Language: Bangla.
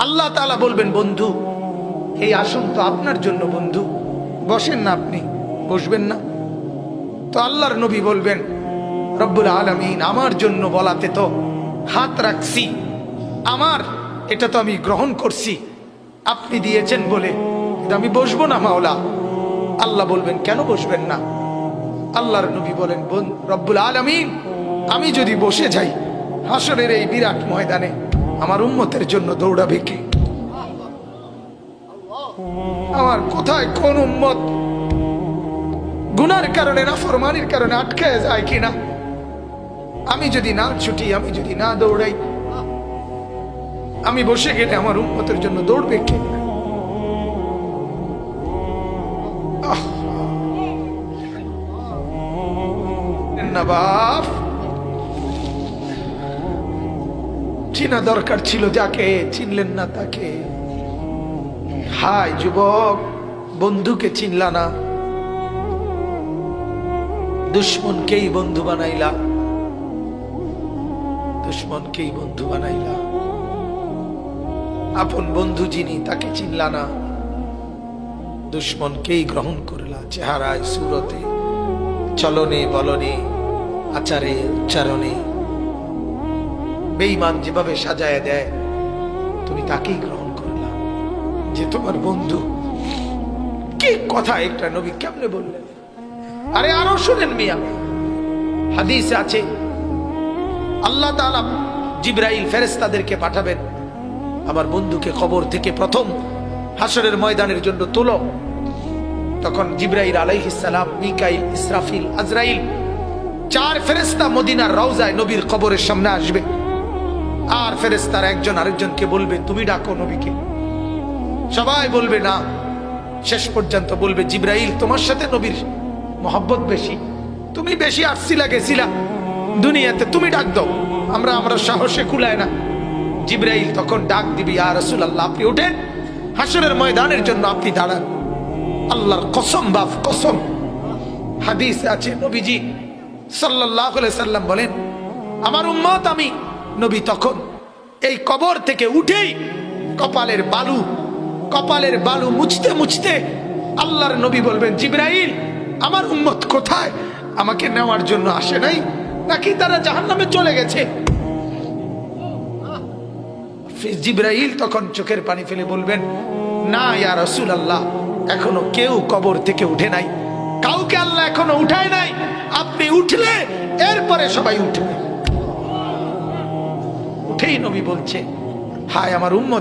আল্লাহ তাআলা বলবেন, বন্ধু এই আসন তো আপনার জন্য, বন্ধু বসেন না, আপনি বসবেন না? তো আল্লাহর নবী বলবেন, রব্বুল আলামিন আমার জন্য বলাতে তো হাত রাখছি, আমার এটা তো আমি গ্রহণ করছি, আপনি দিয়েছেন বলে কিন্তু আমি বসবো না মাওলা। আল্লাহ বলবেন, কেন বসবেন না? আল্লাহর নবী বলেন, রব্বুল আলামিন আমি যদি বসে যাই হাসরের এই বিরাট ময়দানে আমার উম্মতের জন্য দৌড়াবে কে? আমার কোথায় কোন উম্মত গুনার কারণে, নাফরমানির কারণে আটকায় যায় কিনা? আমি যদি না ছুটি, আমি যদি না দৌড়াই, আমি বসে গেলে আমার উম্মতের জন্য দৌড়বে কে? বাপ, চিনা দরকার ছিল যাকে, চিনলেন না তাকে। হায় যুবক, বন্ধুকে চিনলা না, দুশ্মনকেই বন্ধু বানাইলা, দুশ্মনকেই বন্ধু বানাইলা। আপন বন্ধু যিনি তাকে চিনলা না, দুশ্মনকেই গ্রহণ করলা। চেহারায়, সুরতে, চলনে বলনে, আচারে উচ্চারণে বেঈমান যেভাবে সাজায় দেয়, তুমি তাকেই গ্রহণ করলা যে তোমার বন্ধু। কি কথা একটা নবী কেমনে বললেন! আরে আরো শুনেন মিয়া, হাদিসে আছে আল্লাহ তাআলা জিবরাইল ফেরেশতাদেরকে পাঠাবেন, আমার বন্ধুকে কবর থেকে প্রথম হাসরের ময়দানের জন্য তোলো। তখন জিবরাইল আলাইহিস সালাম, মিকাইল, ইসরাফিল, আজরাইল, 4 ফেরেশতা মদিনার রওজায় নবীর কবরের সামনে আসবে। আর ফেরেশতারা একজন আরেকজনকে বলবে, তুমি ডাকো নবীকে। সবাই বলবে না। শেষ পর্যন্ত বলবে, জিবরাইল তোমার সাথে নবীর মহব্বত বেশি, তুমি বেশি আসছিলা গেছিলা দুনিয়াতে, তুমি ডাক দাও, আমরা সাহসে কুলায় না। জিবরাইল তখন ডাক দিবি, ইয়া রাসূলুল্লাহ আপনি ওঠেন, হাসরের ময়দানের জন্য আপনি দাঁড়ান। আল্লাহর কসম বাপ কসম, হাদিস আছে নবীজি সাল্লাল্লাহু আলাইহি সাল্লাম বলেন, আমার উম্মত আমি নবী তখন এই কবর থেকে উঠেই কপালের বালু মুছতে মুছতে আল্লাহর নবী বলবেন, জিবরাইল আমার উম্মত কোথায়? আমাকে নেওয়ার জন্য আসে নাই নাকি তারা জাহান্নামে চলে গেছে? জিবরাইল তখন চোখের পানি ফেলে বলবেন, না ইয়া রাসূলুল্লাহ, এখনো কেউ কবর থেকে উঠে নাই, কাউকে আল্লাহ এখনো উঠায় নাই, আপনি উঠলে এরপরে সবাই উঠবে। উঠেই নবী বলছে, হায় আমার উম্মত